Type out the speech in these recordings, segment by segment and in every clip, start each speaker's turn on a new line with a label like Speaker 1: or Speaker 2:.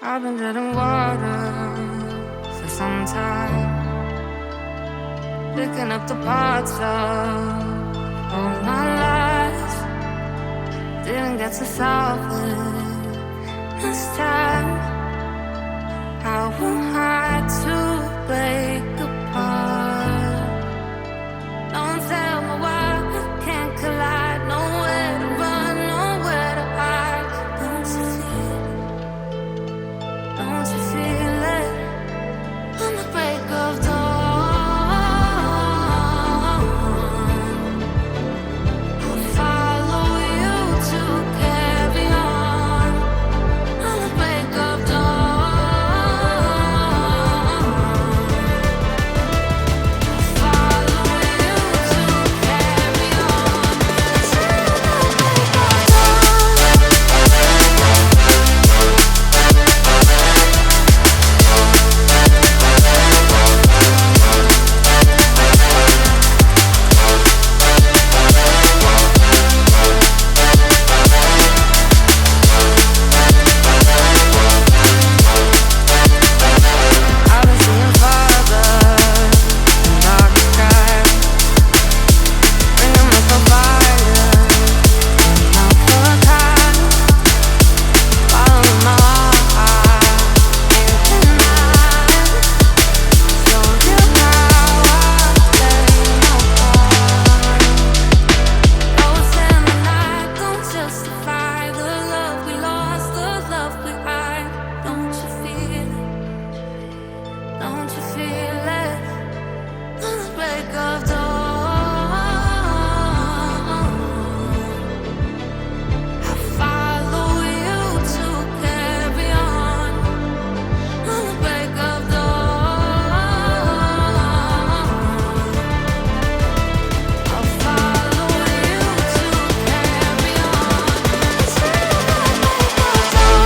Speaker 1: I've been treading water for some time, picking up the parts of all my life. Didn't get to solve it this time. How am I to break apart? Don't tell me why we can't collide. Nowhere to run, nowhere to hide. Don't you feel it? Don't you feel it? On the break of dawn, I'll follow you to carry on. On the break of dawn, I'll follow you to carry on. Till the break of I've been seeing farther in dark skies, bringing with the fire, not for time. Following my heart, can't deny. Show you how I play my part. Ghosts in the night don't justify the love we lost, the love we hide. Don't you feel it? Don't you feel it? On the break of dawn, I follow you to carry on. On the break of dawn, I'll follow you to carry on. Till the break of dawn.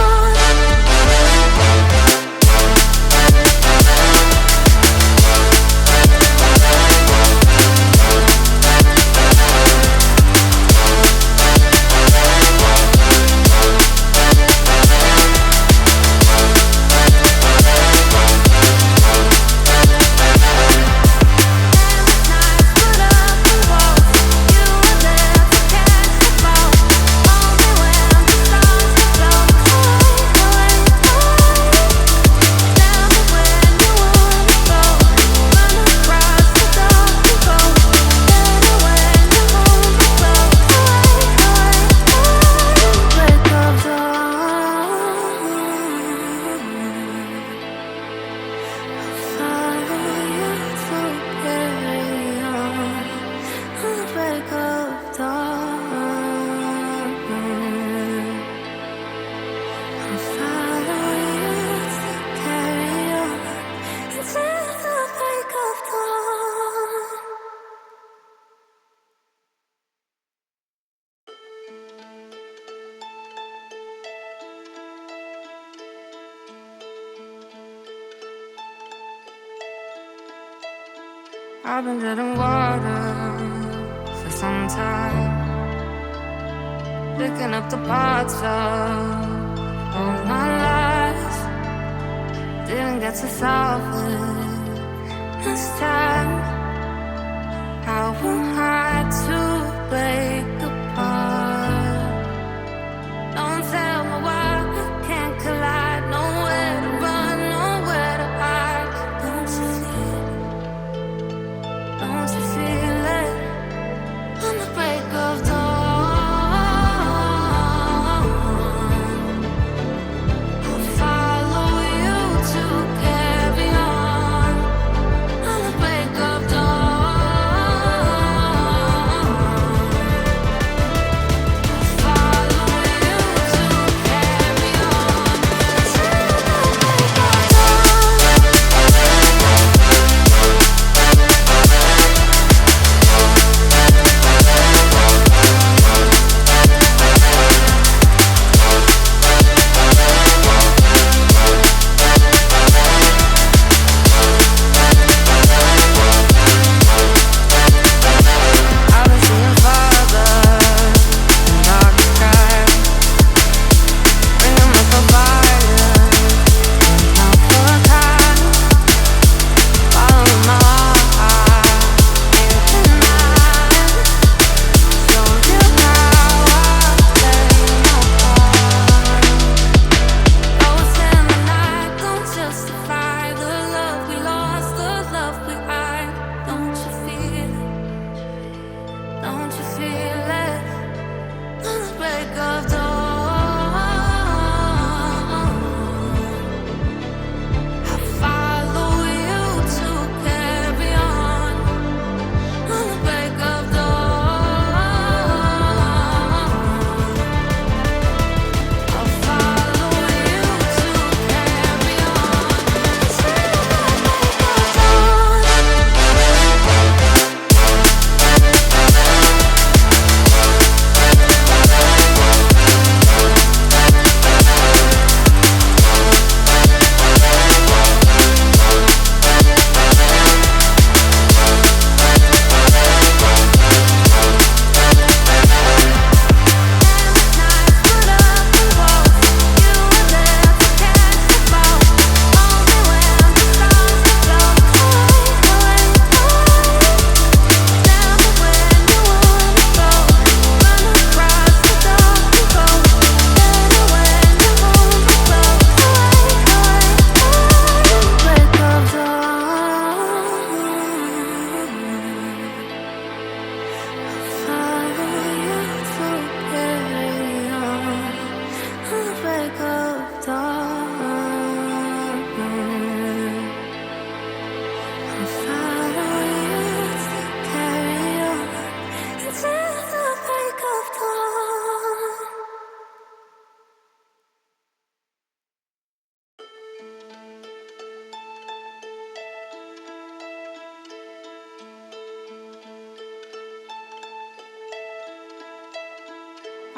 Speaker 1: I've been treading water for some time, picking up the parts of all my life. Didn't get to solve it this time. How am I to break apart? Don't tell me why we can't collide. Nowhere to run, nowhere to hide. Don't you feel it? Don't you feel it? On the break of dawn, I'll follow you to carry on. On the break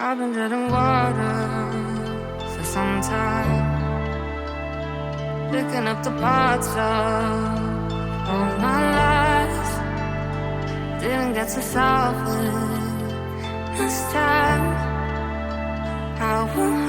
Speaker 1: I've been treading water for some time, picking up the parts of all my life. Didn't get to solve it this time. I won't